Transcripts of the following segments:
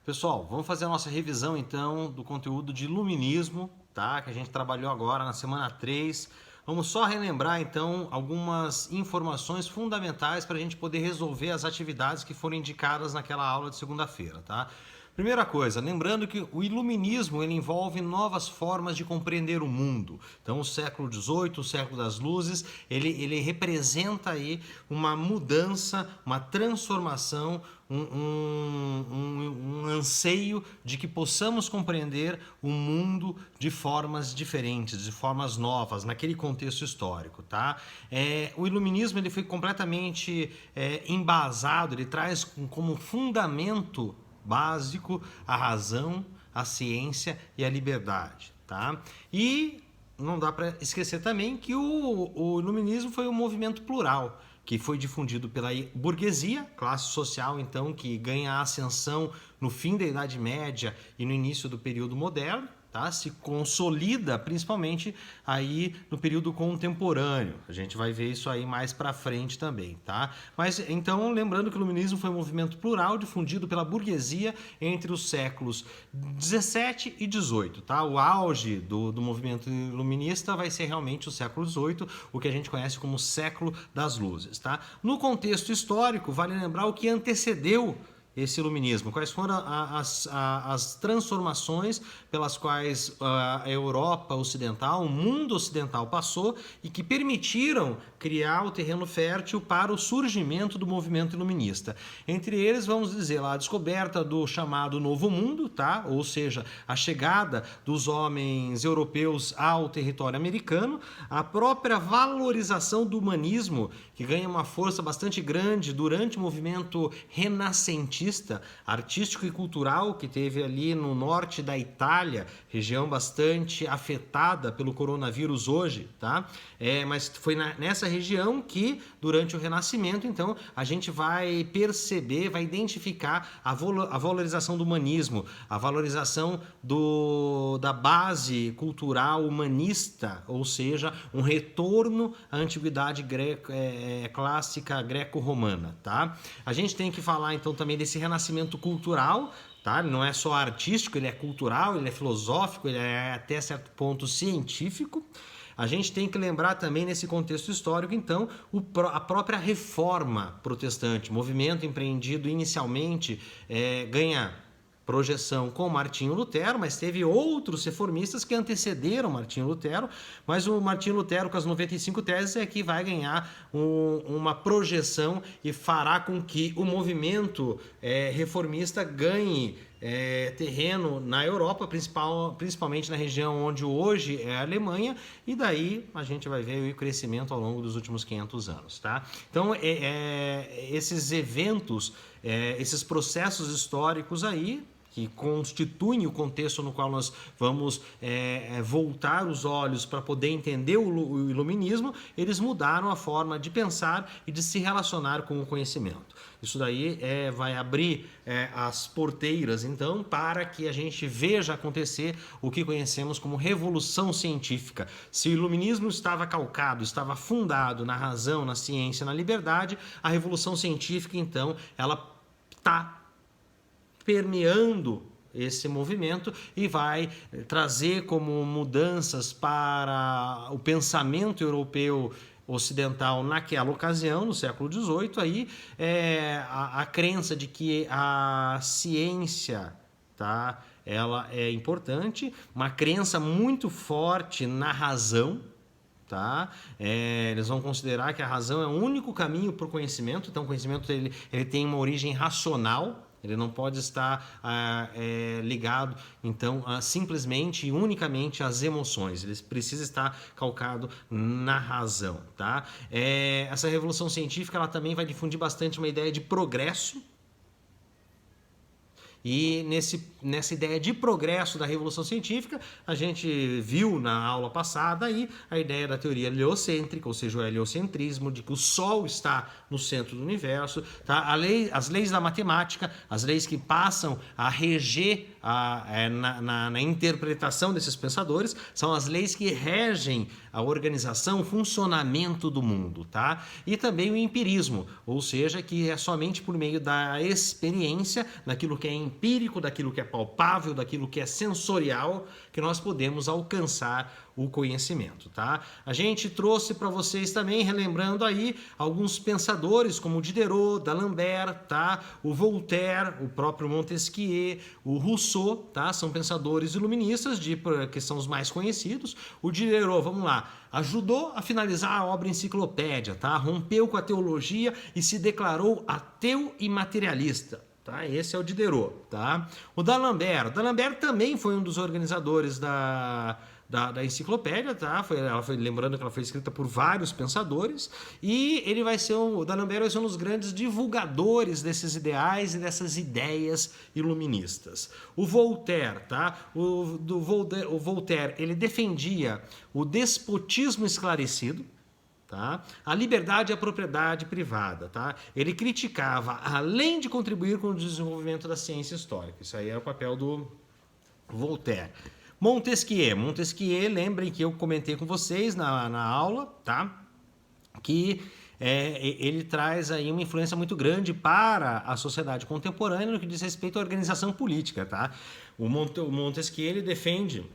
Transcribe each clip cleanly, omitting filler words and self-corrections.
Pessoal, vamos fazer a nossa revisão então do conteúdo de iluminismo, tá? Que a gente trabalhou agora na semana 3. Vamos só relembrar então algumas informações fundamentais para a gente poder resolver as atividades que foram indicadas naquela aula de segunda-feira, tá? Primeira coisa, lembrando que o iluminismo ele envolve novas formas de compreender o mundo. Então, o século XVIII, o século das luzes, ele representa aí uma mudança, uma transformação, um anseio de que possamos compreender o mundo de formas diferentes, de formas novas, naquele contexto histórico, tá? O iluminismo ele foi completamente embasado, ele traz como fundamento básico a razão, a ciência e a liberdade, tá? E não dá para esquecer também que o iluminismo foi um movimento plural, que foi difundido pela burguesia, classe social então que ganha ascensão no fim da Idade Média e no início do período moderno, tá? Se consolida principalmente aí no período contemporâneo. A gente vai ver isso aí mais para frente também, tá? Mas então, lembrando que o iluminismo foi um movimento plural difundido pela burguesia entre os séculos 17 e 18, tá? O auge do movimento iluminista vai ser realmente o século 18, o que a gente conhece como século das luzes, tá? No contexto histórico, vale lembrar o que antecedeu esse iluminismo, quais foram as transformações pelas quais a Europa ocidental, o mundo ocidental passou e que permitiram criar o terreno fértil para o surgimento do movimento iluminista. Entre eles, vamos dizer lá, a descoberta do chamado Novo Mundo, tá? Ou seja, a chegada dos homens europeus ao território americano, a própria valorização do humanismo, que ganha uma força bastante grande durante o movimento renascentista, artístico e cultural que teve ali no norte da Itália, região bastante afetada pelo coronavírus hoje, tá? Mas foi nessa região que, durante o Renascimento, então, a gente vai perceber, vai identificar a valorização do humanismo, a valorização da base cultural humanista, ou seja, um retorno à antiguidade clássica greco-romana, tá? A gente tem que falar, então, também desse renascimento cultural, tá? Ele não é só artístico, ele é cultural, ele é filosófico, ele é até certo ponto científico. A gente tem que lembrar também nesse contexto histórico, então, a própria reforma protestante, movimento empreendido inicialmente, ganha projeção com Martinho Lutero, mas teve outros reformistas que antecederam Martinho Lutero, mas o Martinho Lutero com as 95 teses é que vai ganhar uma projeção e fará com que o movimento reformista ganhe terreno na Europa, principalmente na região onde hoje é a Alemanha, e daí a gente vai ver o crescimento ao longo dos últimos 500 anos, tá? Então, esses eventos, esses processos históricos aí, que constituem o contexto no qual nós vamos voltar os olhos para poder entender o iluminismo, eles mudaram a forma de pensar e de se relacionar com o conhecimento. Isso daí vai abrir as porteiras, então, para que a gente veja acontecer o que conhecemos como revolução científica. Se o iluminismo estava calcado, estava fundado na razão, na ciência, na liberdade, a revolução científica, então, ela está permeando esse movimento e vai trazer como mudanças para o pensamento europeu ocidental naquela ocasião, no século XVIII, aí, a crença de que a ciência, tá, ela é importante, uma crença muito forte na razão, tá? Eles vão considerar que a razão é o único caminho para o conhecimento, então o conhecimento ele tem uma origem racional, ele não pode estar ligado, então, simplesmente e unicamente às emoções. Ele precisa estar calcado na razão, tá? Essa revolução científica ela também vai difundir bastante uma ideia de progresso. E nessa ideia de progresso da revolução científica, a gente viu na aula passada aí a ideia da teoria heliocêntrica, ou seja, o heliocentrismo, de que o Sol está no centro do universo, tá? As leis da matemática, as leis que passam a reger na interpretação desses pensadores, são as leis que regem a organização, o funcionamento do mundo, tá? E também o empirismo, ou seja, que é somente por meio da experiência, daquilo que é empírico, daquilo que é palpável, daquilo que é sensorial, que nós podemos alcançar o conhecimento, tá? A gente trouxe para vocês também, relembrando aí, alguns pensadores como Diderot, D'Alembert, tá? O Voltaire, o próprio Montesquieu, o Rousseau, tá? São pensadores iluministas que são os mais conhecidos. O Diderot, vamos lá, ajudou a finalizar a obra Enciclopédia, tá? Rompeu com a teologia e se declarou ateu e materialista. Tá? Esse é o Diderot, tá? O D'Alembert também foi um dos organizadores da enciclopédia, tá? Lembrando que ela foi escrita por vários pensadores, e o D'Alembert vai ser um dos grandes divulgadores desses ideais e dessas ideias iluministas. O Voltaire, tá? O Voltaire, ele defendia o despotismo esclarecido, tá? A liberdade e a propriedade privada, tá? Ele criticava, além de contribuir com o desenvolvimento da ciência histórica. Isso aí é o papel do Voltaire. Montesquieu, lembrem que eu comentei com vocês na aula, tá? Que ele traz aí uma influência muito grande para a sociedade contemporânea no que diz respeito à organização política, tá? O Montesquieu, ele defende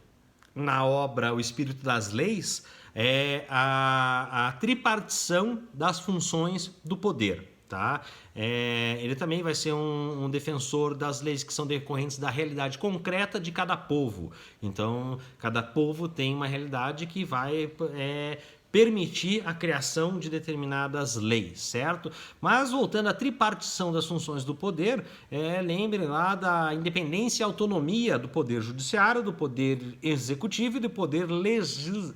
na obra O Espírito das Leis a tripartição das funções do poder. Tá? Ele também vai ser um defensor das leis que são decorrentes da realidade concreta de cada povo. Então, cada povo tem uma realidade que vai permitir a criação de determinadas leis, certo? Mas voltando à tripartição das funções do poder, lembre lá da independência e autonomia do poder judiciário, do poder executivo e do poder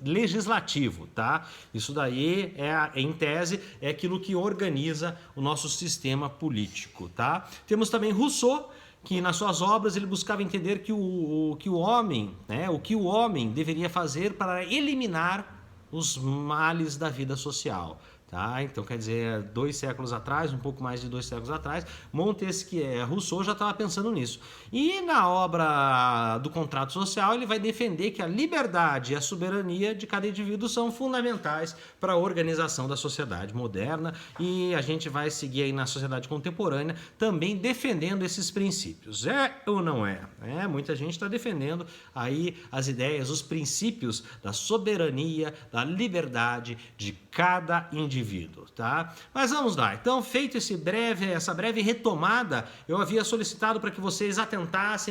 legislativo, tá? Isso daí em tese, é aquilo que organiza o nosso sistema político, tá? Temos também Rousseau, que nas suas obras ele buscava entender que o que o homem deveria fazer para eliminar os males da vida social. Tá? Então, quer dizer, 2 séculos atrás, um pouco mais de 2 séculos atrás, Rousseau já estava pensando nisso. E na obra do Contrato Social, ele vai defender que a liberdade e a soberania de cada indivíduo são fundamentais para a organização da sociedade moderna, e a gente vai seguir aí na sociedade contemporânea também defendendo esses princípios. É ou não é? Muita gente está defendendo aí as ideias, os princípios da soberania, da liberdade de cada indivíduo. Tá? Mas vamos lá. Então, feito essa breve retomada, eu havia solicitado para que vocês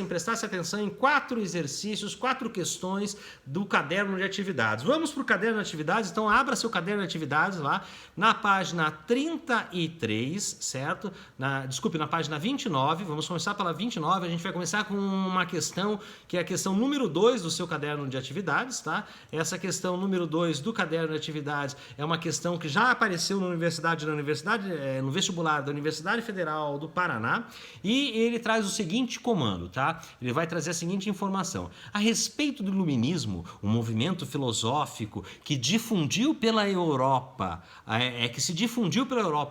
prestassem atenção em 4 exercícios, 4 questões do caderno de atividades. Vamos para o caderno de atividades. Então, abra seu caderno de atividades lá na página 33, certo? Na página 29. Vamos começar pela 29. A gente vai começar com uma questão que é a questão número 2 do seu caderno de atividades, tá? Essa questão número 2 do caderno de atividades é uma questão que já apareceu no vestibular da Universidade Federal do Paraná, e ele traz o seguinte comando, tá? Ele vai trazer a seguinte informação: a respeito do iluminismo, um movimento filosófico que se difundiu pela Europa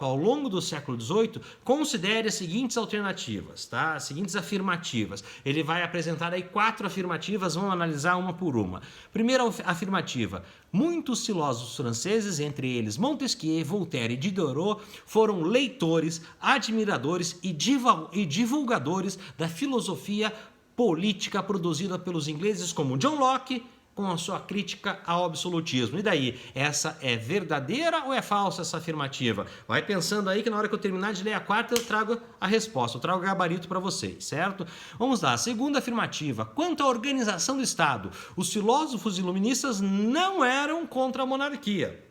ao longo do século XVIII, considere as seguintes alternativas, tá? As seguintes afirmativas. Ele vai apresentar aí 4 afirmativas, vamos analisar uma por uma. Primeira afirmativa: muitos filósofos franceses, entre eles Montesquieu, Voltaire e Diderot, foram leitores, admiradores e divulgadores da filosofia política produzida pelos ingleses como John Locke, com a sua crítica ao absolutismo. E daí? Essa é verdadeira ou é falsa essa afirmativa? Vai pensando aí que na hora que eu terminar de ler a 4ª eu trago a resposta, eu trago o gabarito para vocês, certo? Vamos lá. Segunda afirmativa: quanto à organização do Estado, os filósofos iluministas não eram contra a monarquia.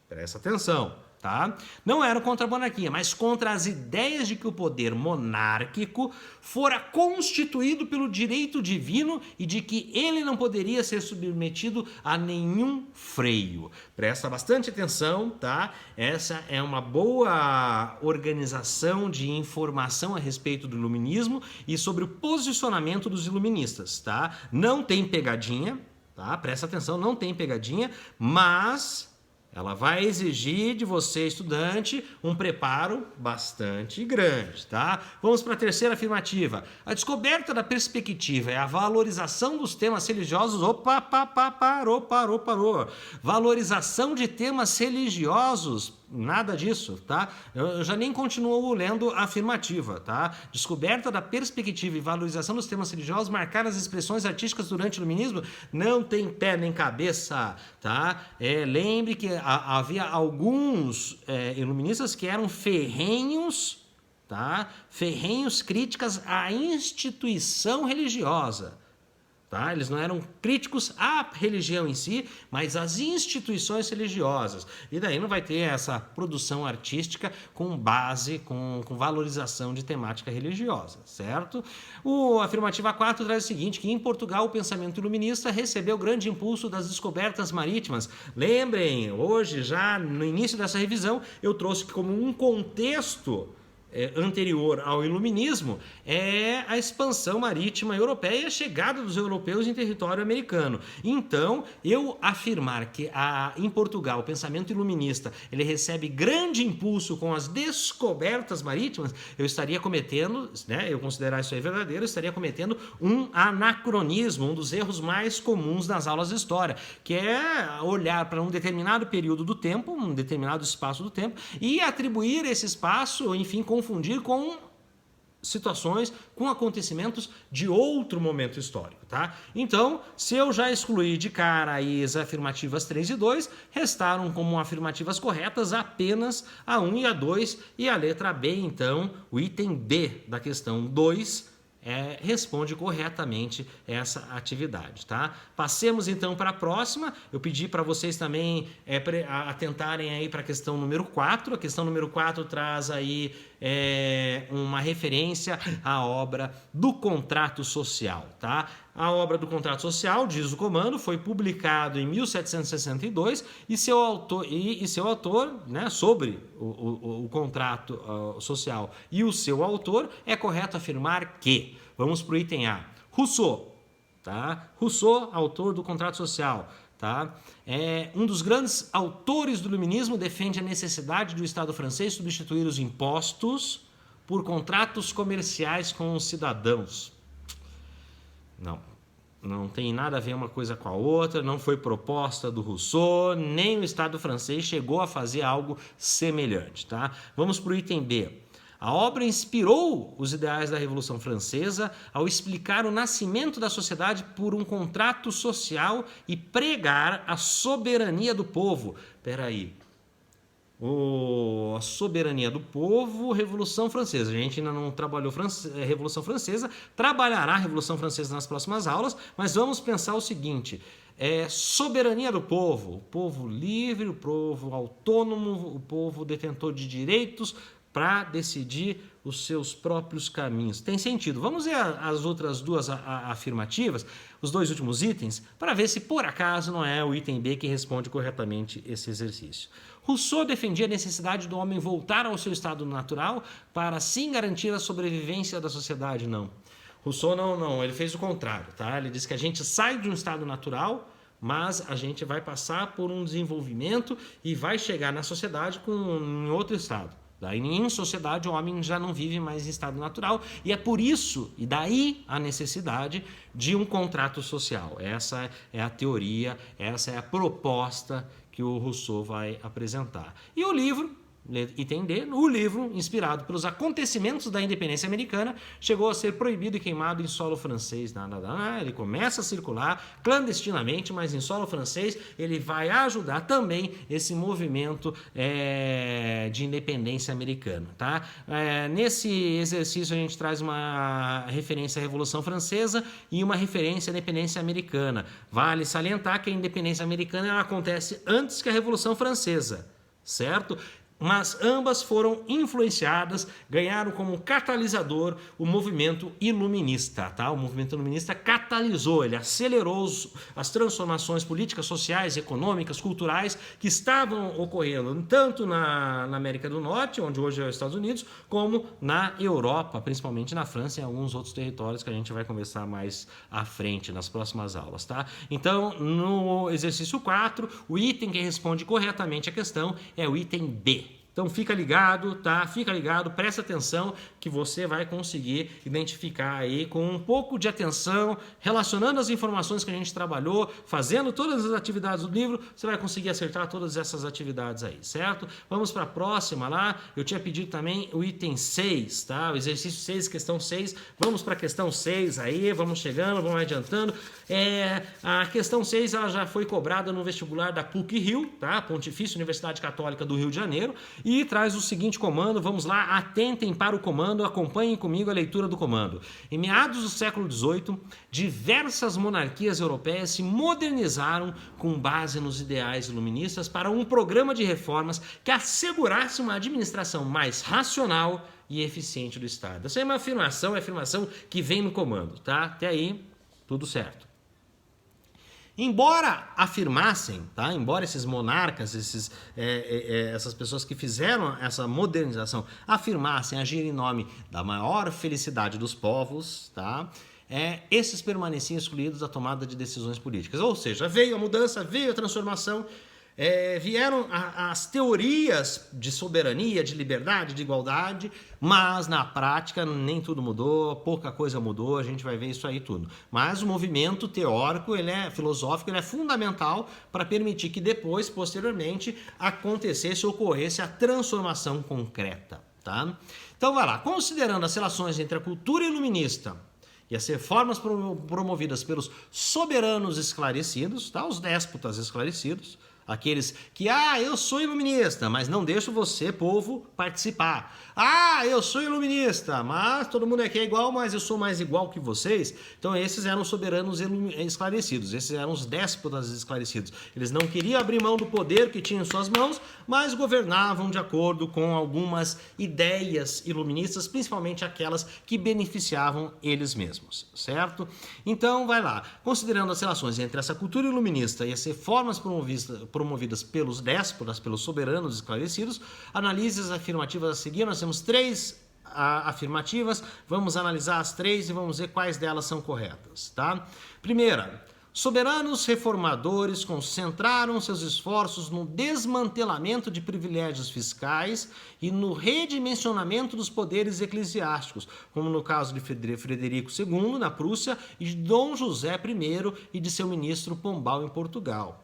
Presta atenção, tá? Não eram contra a monarquia, mas contra as ideias de que o poder monárquico fora constituído pelo direito divino e de que ele não poderia ser submetido a nenhum freio. Presta bastante atenção, tá? Essa é uma boa organização de informação a respeito do iluminismo e sobre o posicionamento dos iluministas, tá? Não tem pegadinha, tá? Presta atenção, não tem pegadinha, mas Ela vai exigir de você, estudante, um preparo bastante grande, tá? Vamos para a terceira afirmativa. A descoberta da perspectiva é a valorização dos temas religiosos. Opa, parou. Valorização de temas religiosos. Nada disso, tá? Eu já nem continuo lendo a afirmativa, tá? Descoberta da perspectiva e valorização dos temas religiosos marcaram as expressões artísticas durante o iluminismo. Não tem pé nem cabeça, tá? Lembre que havia alguns iluministas que eram ferrenhos, tá? Ferrenhos críticas à instituição religiosa. Tá? Eles não eram críticos à religião em si, mas às instituições religiosas. E daí não vai ter essa produção artística com base, com valorização de temática religiosa, certo? A afirmativa 4 traz o seguinte, que em Portugal o pensamento iluminista recebeu grande impulso das descobertas marítimas. Lembrem, hoje, já no início dessa revisão, eu trouxe como um contexto anterior ao iluminismo é a expansão marítima europeia e a chegada dos europeus em território americano. Então, eu afirmar que em Portugal o pensamento iluminista ele recebe grande impulso com as descobertas marítimas, eu estaria cometendo, né, eu considerar isso aí verdadeiro, eu estaria cometendo um anacronismo, um dos erros mais comuns nas aulas de história, que é olhar para um determinado período do tempo, um determinado espaço do tempo, e atribuir esse espaço, enfim, confundir com situações, com acontecimentos de outro momento histórico, tá? Então, se eu já excluí de cara aí as afirmativas 3 e 2, restaram como afirmativas corretas apenas a 1 e a 2 e a letra B, então, o item B da questão 2 responde corretamente essa atividade, tá? Passemos então para a próxima. Eu pedi para vocês também atentarem aí para a questão número 4. A questão número 4 traz aí uma referência à obra do contrato social, tá? A obra do contrato social, diz o comando, foi publicado em 1762 e seu autor, né, sobre o contrato social e o seu autor, é correto afirmar que, vamos para o item A, Rousseau, tá? Rousseau, autor do contrato social, tá? Um dos grandes autores do iluminismo, defende a necessidade do Estado francês substituir os impostos por contratos comerciais com os cidadãos. Não tem nada a ver uma coisa com a outra, não foi proposta do Rousseau, nem o Estado francês chegou a fazer algo semelhante, tá? Vamos para o item B. A obra inspirou os ideais da Revolução Francesa ao explicar o nascimento da sociedade por um contrato social e pregar a soberania do povo. Espera aí. A soberania do povo, Revolução Francesa. A gente ainda não trabalhou Revolução Francesa, trabalhará a Revolução Francesa nas próximas aulas, mas vamos pensar o seguinte, soberania do povo, o povo livre, o povo autônomo, o povo detentor de direitos para decidir os seus próprios caminhos. Tem sentido. Vamos ver as outras duas afirmativas, os dois últimos itens, para ver se por acaso não é o item B que responde corretamente esse exercício. Rousseau defendia a necessidade do homem voltar ao seu estado natural para assim garantir a sobrevivência da sociedade. Não. Rousseau não, ele fez o contrário, tá? Ele diz que a gente sai de um estado natural, mas a gente vai passar por um desenvolvimento e vai chegar na sociedade em outro estado. Daí, em sociedade, o homem já não vive mais em estado natural e é por isso, e daí a necessidade de um contrato social. Essa é a teoria, essa é a proposta que o Rousseau vai apresentar. E o livro, item D, o livro, inspirado pelos acontecimentos da independência americana, chegou a ser proibido e queimado em solo francês. Ele começa a circular clandestinamente, mas em solo francês ele vai ajudar também esse movimento de independência americana. Tá? Nesse exercício a gente traz uma referência à Revolução Francesa e uma referência à independência americana. Vale salientar que a independência americana ela acontece antes que a Revolução Francesa, certo? mas ambas foram influenciadas, ganharam como catalisador o movimento iluminista, tá? O movimento iluminista catalisou, ele acelerou as transformações políticas, sociais, econômicas, culturais que estavam ocorrendo tanto na América do Norte, onde hoje é os Estados Unidos, como na Europa, principalmente na França e em alguns outros territórios que a gente vai conversar mais à frente nas próximas aulas, tá? Então, no exercício 4, o item que responde corretamente a questão é o item B. Então fica ligado, tá? Fica ligado, presta atenção que você vai conseguir identificar aí com um pouco de atenção, relacionando as informações que a gente trabalhou, fazendo todas as atividades do livro, você vai conseguir acertar todas essas atividades aí, certo? Vamos para a próxima lá. Eu tinha pedido também o item 6, tá? O exercício 6, questão 6. Vamos para a questão 6 aí, vamos chegando, vamos adiantando. A questão 6 ela já foi cobrada no vestibular da PUC-Rio, tá? Pontifícia Universidade Católica do Rio de Janeiro. E traz o seguinte comando, vamos lá, atentem para o comando, acompanhem comigo a leitura do comando. Em meados do século XVIII, diversas monarquias europeias se modernizaram com base nos ideais iluministas para um programa de reformas que assegurasse uma administração mais racional e eficiente do Estado. Essa é uma afirmação que vem no comando, tá? Até aí, tudo certo. Embora afirmassem, tá? Embora esses monarcas, essas pessoas que fizeram essa modernização, afirmassem agir em nome da maior felicidade dos povos, tá? Esses permaneciam excluídos da tomada de decisões políticas. Ou seja, veio a mudança, veio a transformação, vieram as teorias de soberania, de liberdade, de igualdade, mas na prática nem tudo mudou, pouca coisa mudou, a gente vai ver isso aí tudo. Mas o movimento teórico, filosófico, ele é fundamental para permitir que depois, posteriormente, ocorresse a transformação concreta, tá? Então vai lá, considerando as relações entre a cultura iluminista e as reformas promovidas pelos soberanos esclarecidos, tá? Os déspotas esclarecidos, aqueles que, eu sou iluminista, mas não deixo você, povo, participar. Eu sou iluminista, mas todo mundo aqui é igual, mas eu sou mais igual que vocês. Então esses eram os soberanos esclarecidos, esses eram os déspotas esclarecidos. Eles não queriam abrir mão do poder que tinham em suas mãos, mas governavam de acordo com algumas ideias iluministas, principalmente aquelas que beneficiavam eles mesmos, certo? Então vai lá, considerando as relações entre essa cultura iluminista e as reformas promovidas pelos déspotas, pelos soberanos esclarecidos, analise as afirmativas a seguir. Nós temos 3 afirmativas, vamos analisar as 3 e vamos ver quais delas são corretas, tá? Primeira, soberanos reformadores concentraram seus esforços no desmantelamento de privilégios fiscais e no redimensionamento dos poderes eclesiásticos, como no caso de Frederico II, na Prússia, e de Dom José I e de seu ministro Pombal, em Portugal.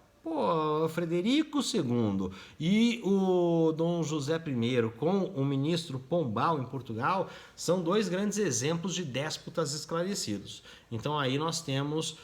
Frederico II e o Dom José I com o ministro Pombal em Portugal são 2 grandes exemplos de déspotas esclarecidos. Então aí nós temos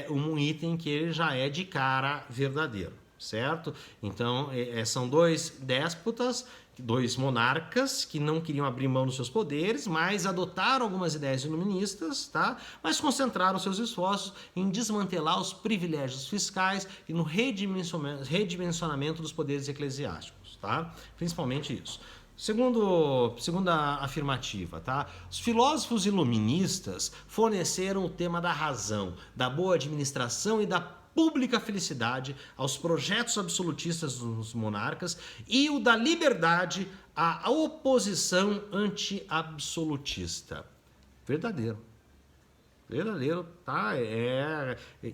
um item que ele já é de cara verdadeiro, certo? Então são 2 déspotas, 2 monarcas que não queriam abrir mão dos seus poderes, mas adotaram algumas ideias iluministas, tá? Mas concentraram seus esforços em desmantelar os privilégios fiscais e no redimensionamento dos poderes eclesiásticos, tá? Principalmente isso. Segunda afirmativa, tá? Os filósofos iluministas forneceram o tema da razão, da boa administração e da pública felicidade aos projetos absolutistas dos monarcas e o da liberdade à oposição anti-absolutista. Verdadeiro, tá?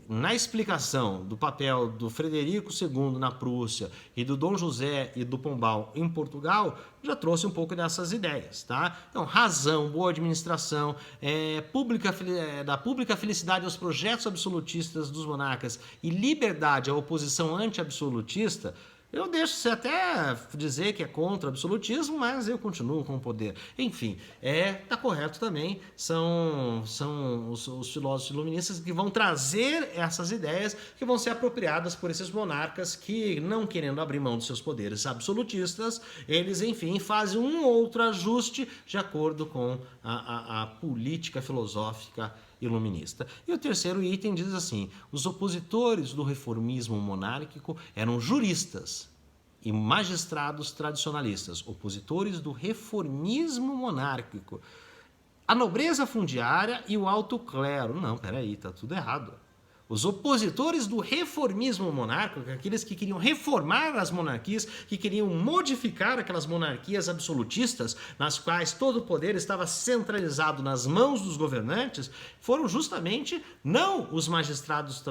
Na explicação do papel do Frederico II na Prússia e do Dom José e do Pombal em Portugal, já trouxe um pouco dessas ideias, tá? Então, razão, boa administração, da pública felicidade aos projetos absolutistas dos monarcas e liberdade à oposição anti-absolutista. Eu deixo você até dizer que é contra o absolutismo, mas eu continuo com o poder. Enfim, tá correto também. São os filósofos iluministas que vão trazer essas ideias que vão ser apropriadas por esses monarcas que, não querendo abrir mão dos seus poderes absolutistas, eles, enfim, fazem um outro ajuste de acordo com a política filosófica iluminista. E o terceiro item diz assim: os opositores do reformismo monárquico eram juristas e magistrados tradicionalistas, opositores do reformismo monárquico, a nobreza fundiária e o alto clero. Não, peraí, tá tudo errado. Os opositores do reformismo monárquico, aqueles que queriam reformar as monarquias, que queriam modificar aquelas monarquias absolutistas, nas quais todo o poder estava centralizado nas mãos dos governantes, foram justamente não os magistrados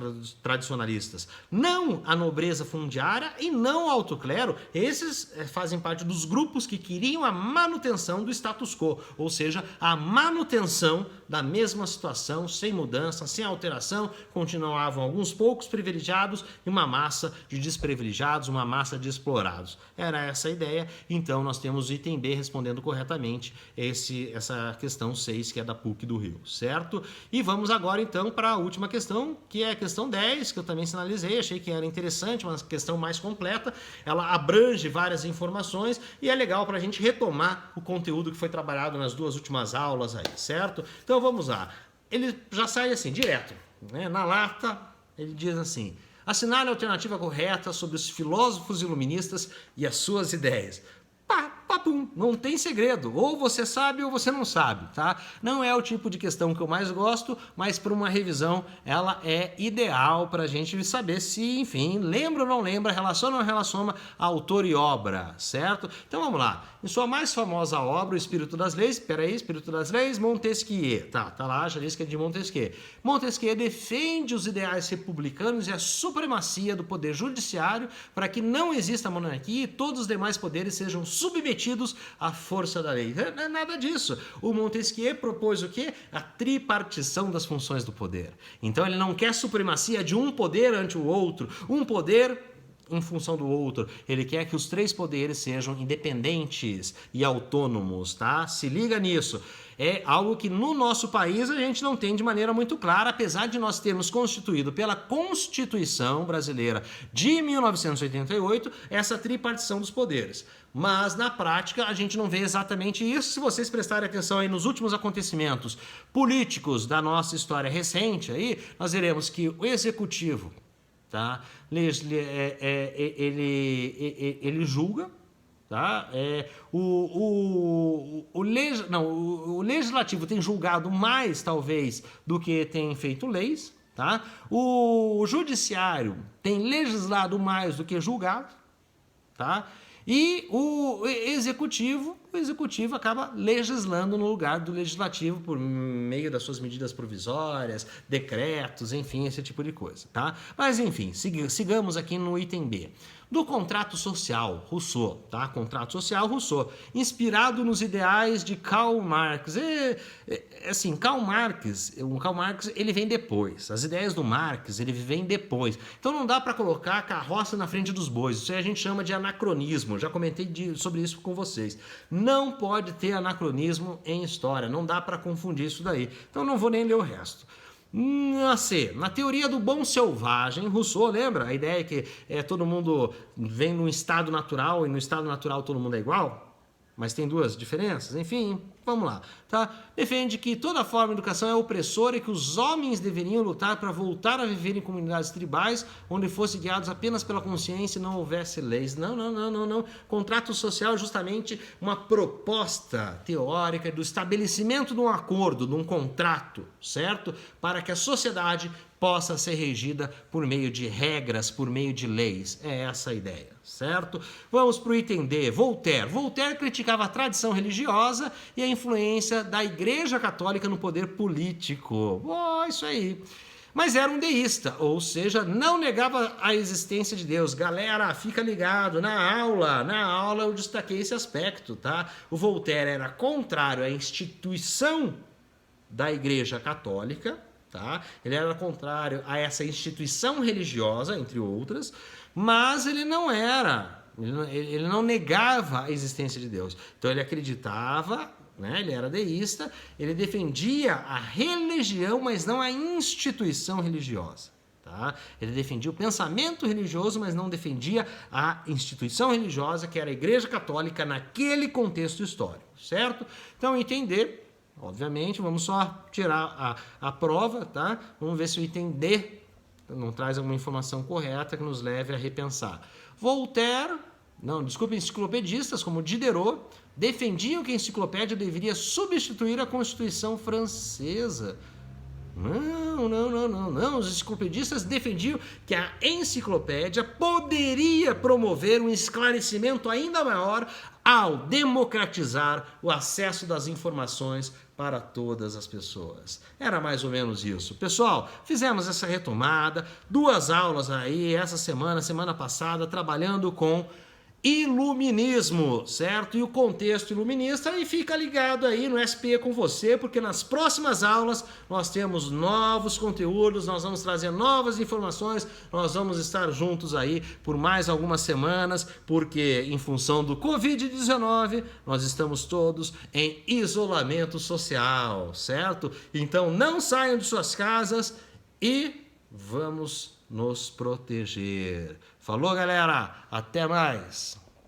tradicionalistas, não a nobreza fundiária e não o alto clero. Esses fazem parte dos grupos que queriam a manutenção do status quo, ou seja, a manutenção da mesma situação, sem mudança, sem alteração, continuavam alguns poucos privilegiados e uma massa de desprivilegiados, uma massa de explorados. Era essa a ideia. Então nós temos o item B respondendo corretamente essa questão 6, que é da PUC do Rio, certo? E vamos agora então para a última questão, que é a questão 10, que eu também sinalizei, achei que era interessante, uma questão mais completa. Ela abrange várias informações e é legal para a gente retomar o conteúdo que foi trabalhado nas 2 últimas aulas aí, certo? Então vamos lá. Ele já sai assim, direto, né? Na lata, ele diz assim: assinale a alternativa correta sobre os filósofos iluministas e as suas ideias. Papum, não tem segredo, ou você sabe ou você não sabe, tá? Não é o tipo de questão que eu mais gosto, mas para uma revisão ela é ideal para a gente saber se, enfim, lembra ou não lembra, relaciona ou não relaciona autor e obra, certo? Então vamos lá. Em sua mais famosa obra, O Espírito das Leis, Espírito das Leis, Montesquieu, tá lá, já disse que é de Montesquieu. Montesquieu defende os ideais republicanos e a supremacia do poder judiciário para que não exista monarquia e todos os demais poderes sejam submetidos à força da lei. Não é nada disso. O Montesquieu propôs o quê? A tripartição das funções do poder. Então ele não quer supremacia de um poder ante o outro, um poder em função do outro. Ele quer que os 3 poderes sejam independentes e autônomos, tá? Se liga nisso. É algo que no nosso país a gente não tem de maneira muito clara, apesar de nós termos constituído pela Constituição Brasileira de 1988 essa tripartição dos poderes. Mas na prática a gente não vê exatamente isso. Se vocês prestarem atenção aí nos últimos acontecimentos políticos da nossa história recente, aí nós veremos que o executivo, tá, ele julga. Tá? O legislativo tem julgado mais, talvez, do que tem feito leis. Tá? O judiciário tem legislado mais do que julgado. Tá? E o executivo acaba legislando no lugar do legislativo por meio das suas medidas provisórias, decretos, enfim, esse tipo de coisa, tá? Mas, enfim, sigamos aqui no item B. Do contrato social, Rousseau, tá? Contrato social, Rousseau, inspirado nos ideais de Karl Marx. Assim, Karl Marx, ele vem depois. As ideias do Marx, ele vem depois. Então não dá para colocar a carroça na frente dos bois. Isso aí a gente chama de anacronismo. Já comentei sobre isso com vocês. Não pode ter anacronismo em história. Não dá para confundir isso daí. Então não vou nem ler o resto. Na teoria do bom selvagem, Rousseau, lembra? A ideia é que todo mundo vem num estado natural e no estado natural todo mundo é igual? Mas tem 2 diferenças? Enfim, vamos lá. Tá? Defende que toda forma de educação é opressora e que os homens deveriam lutar para voltar a viver em comunidades tribais onde fossem guiados apenas pela consciência e não houvesse leis. Não. Contrato social é justamente uma proposta teórica do estabelecimento de um acordo, de um contrato, certo? Para que a sociedade possa ser regida por meio de regras, por meio de leis. É essa a ideia, certo? Vamos para o item D. Voltaire. Voltaire criticava a tradição religiosa e a influência da Igreja Católica no poder político. Isso aí. Mas era um deísta, ou seja, não negava a existência de Deus. Galera, fica ligado, na aula eu destaquei esse aspecto, tá? O Voltaire era contrário à instituição da Igreja Católica, tá? Ele era contrário a essa instituição religiosa, entre outras, mas ele não negava a existência de Deus. Então ele acreditava, né? Ele era deísta, ele defendia a religião, mas não a instituição religiosa. Tá? Ele defendia o pensamento religioso, mas não defendia a instituição religiosa, que era a Igreja Católica naquele contexto histórico, certo? Então, entender. Obviamente, vamos só tirar a prova, tá? Vamos ver se o item D não traz alguma informação correta que nos leve a repensar. Voltaire, não, desculpa, enciclopedistas como Diderot defendiam que a enciclopédia deveria substituir a Constituição Francesa. Não. Os enciclopedistas defendiam que a enciclopédia poderia promover um esclarecimento ainda maior ao democratizar o acesso das informações para todas as pessoas. Era mais ou menos isso. Pessoal, fizemos essa retomada, 2 aulas aí, essa semana passada, trabalhando com iluminismo, certo? E o contexto iluminista, e fica ligado aí no SP com você, porque nas próximas aulas nós temos novos conteúdos, nós vamos trazer novas informações, nós vamos estar juntos aí por mais algumas semanas, porque em função do Covid-19 nós estamos todos em isolamento social, certo? Então não saiam de suas casas e vamos nos proteger. Falou, galera? Até mais!